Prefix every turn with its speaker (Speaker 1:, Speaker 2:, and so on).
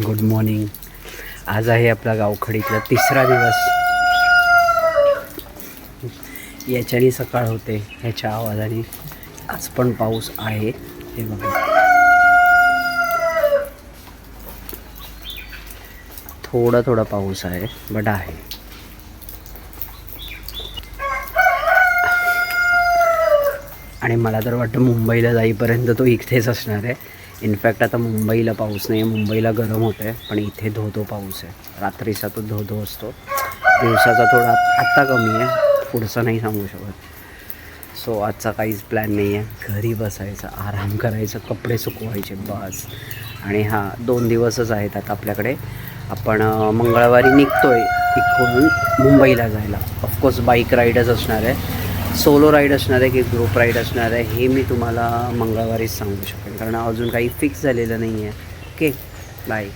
Speaker 1: Good morning. आज आहे आपला गावखडीतला तिसरा दिवस. याच्याने सकाळ होते, ह्याच्या आवाजाने. आज पण पाऊस आहे, हे बघा. थोडा थोडा पाऊस आहे, बट आहे. आणि मला तर वाटतं मुंबईला जाईपर्यंत तो इथेच असणार आहे. इनफॅक्ट आता मुंबईला पाऊस नाही आहे, मुंबईला गरम होतं आहे, पण इथे धो पाऊस आहे. रात्रीचा तो धो असतो, दिवसाचा थोडा आत्ता कमी आहे, पुढचं नाही सांगू शकत. सो आजचा काहीच प्लॅन नाही आहे. घरी बसायचं, आराम करायचं, कपडे सुकवायचे बस. आणि 2 दिवसच आहेत आता आपल्याकडे. आपण मंगळवारी निघतो आहे इकडून मुंबईला जायला. ऑफकोर्स बाईक राईडच असणार आहे, सोलो राईड असणार आहे की ग्रुप राईड असणार आहे हे मी तुम्हाला मंगळवारीच सांगू शकेन, कारण अजून काही फिक्स झालेलं नाही आहे. Okay, bye.